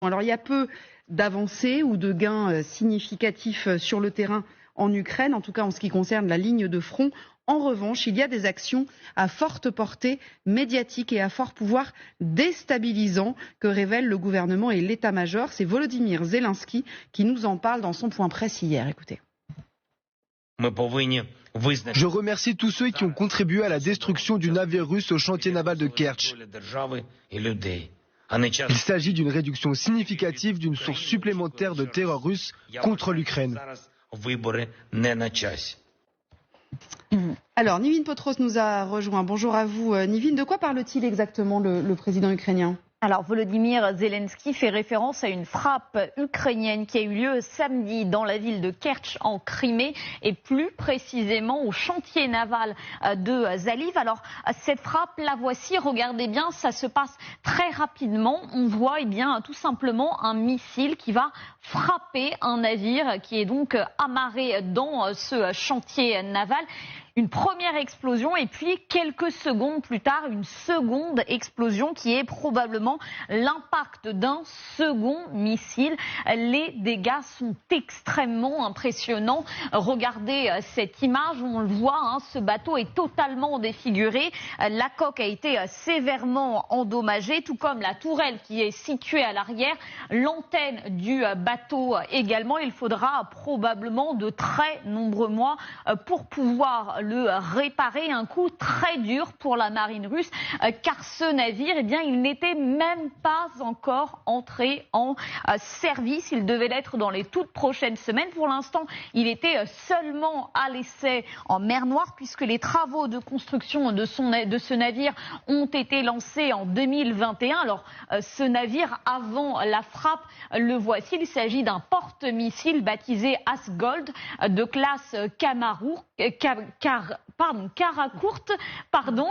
Alors il y a peu d'avancées ou de gains significatifs sur le terrain en Ukraine, en tout cas en ce qui concerne la ligne de front. En revanche, il y a des actions à forte portée médiatique et à fort pouvoir déstabilisant que révèlent le gouvernement et l'état-major. C'est Volodymyr Zelensky qui nous en parle dans son point presse hier. Écoutez. Je remercie tous ceux qui ont contribué à la destruction du navire russe au chantier naval de Kerch. Il s'agit d'une réduction significative d'une source supplémentaire de terreur russe contre l'Ukraine. Alors, Nivine Potros nous a rejoint. Bonjour à vous, Nivine. De quoi parle-t-il exactement, le président ukrainien ? Alors, Volodymyr Zelensky fait référence à une frappe ukrainienne qui a eu lieu samedi dans la ville de Kerch en Crimée et plus précisément au chantier naval de Zaliv. Alors, cette frappe, la voici, regardez bien, ça se passe très rapidement. On voit tout simplement un missile qui va frapper un navire qui est donc amarré dans ce chantier naval. Une première explosion et puis quelques secondes plus tard, une seconde explosion qui est probablement l'impact d'un second missile. Les dégâts sont extrêmement impressionnants. Regardez cette image, on le voit, ce bateau est totalement défiguré. La coque a été sévèrement endommagée, tout comme la tourelle qui est située à l'arrière, l'antenne du bateau également. Il faudra probablement de très nombreux mois pour pouvoir le réparer, un coup très dur pour la marine russe, car ce navire, il n'était même pas encore entré en service. Il devait l'être dans les toutes prochaines semaines. Pour l'instant, il était seulement à l'essai en mer Noire, puisque les travaux de construction de ce navire ont été lancés en 2021. Alors, ce navire, avant la frappe, le voici. Il s'agit d'un porte-missile baptisé Asgold de classe Karakourt,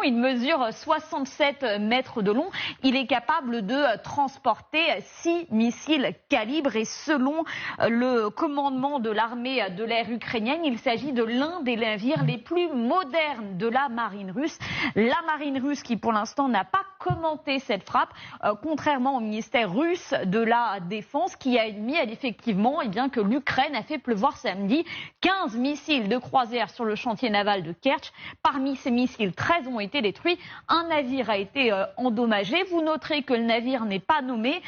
il mesure 67 mètres de long. Il est capable de transporter 6 missiles calibre et selon le commandement de l'armée de l'air ukrainienne, il s'agit de l'un des navires les plus modernes de la marine russe. La marine russe qui pour l'instant n'a pas commenté cette frappe, contrairement au ministère russe de la Défense qui a admis effectivement que l'Ukraine a fait pleuvoir samedi 15 missiles de croisière sur le chantier naval de Kerch. Parmi ces missiles, 13 ont été détruits. Un navire a été endommagé. Vous noterez que le navire n'est pas nommé,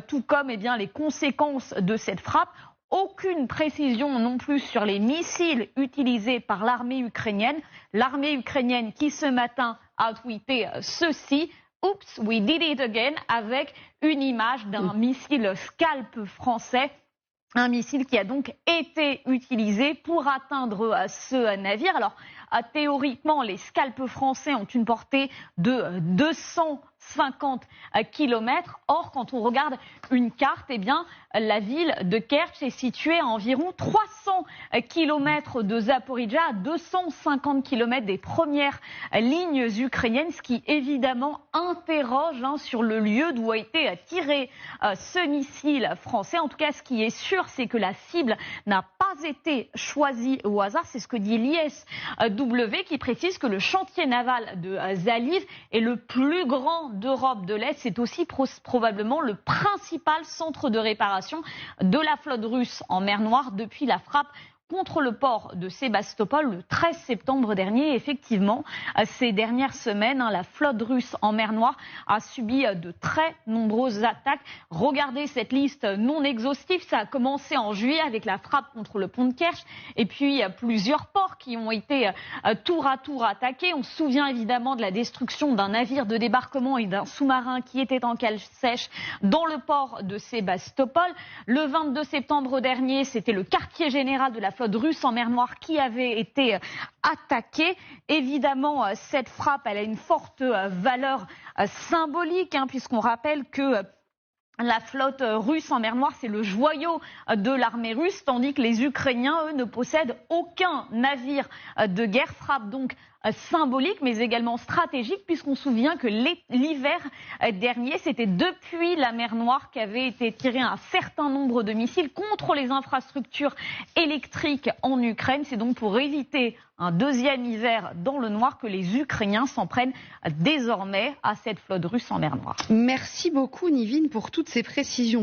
tout comme les conséquences de cette frappe. Aucune précision non plus sur les missiles utilisés par l'armée ukrainienne. L'armée ukrainienne qui ce matin a tweeté ceci. Oops, we did it again, avec une image d'un missile Scalp français. Un missile qui a donc été utilisé pour atteindre ce navire. Alors, théoriquement, les Scalp français ont une portée de 250 km. Or, quand on regarde une carte, la ville de Kerch est située à environ 300 km de Zaporijjia, à 250 km des premières lignes ukrainiennes, ce qui évidemment interroge sur le lieu d'où a été tiré ce missile français. En tout cas, ce qui est sûr, c'est que la cible n'a pas été choisie au hasard. C'est ce que dit l'ISW qui précise que le chantier naval de Zaliv est le plus grand d'Europe de l'Est. C'est aussi probablement le principal centre de réparation de la flotte russe en mer Noire depuis la frappe contre le port de Sébastopol le 13 septembre dernier. Effectivement, ces dernières semaines, la flotte russe en mer Noire a subi de très nombreuses attaques. Regardez cette liste non exhaustive. Ça a commencé en juillet avec la frappe contre le pont de Kerch et puis plusieurs ports qui ont été tour à tour attaqués. On se souvient évidemment de la destruction d'un navire de débarquement et d'un sous-marin qui était en cale sèche dans le port de Sébastopol. Le 22 septembre dernier, c'était le quartier général de la flotte russe en mer Noire qui avait été attaqué. Évidemment, cette frappe, elle a une forte valeur symbolique, puisqu'on rappelle que la flotte russe en mer Noire, c'est le joyau de l'armée russe, tandis que les Ukrainiens, eux, ne possèdent aucun navire de guerre. Frappe donc symbolique, mais également stratégique, puisqu'on se souvient que l'hiver dernier, c'était depuis la mer Noire qu'avait été tiré un certain nombre de missiles contre les infrastructures électriques en Ukraine. C'est donc pour éviter un deuxième hiver dans le noir que les Ukrainiens s'en prennent désormais à cette flotte russe en mer Noire. Merci beaucoup, Nivine, pour toutes ces précisions.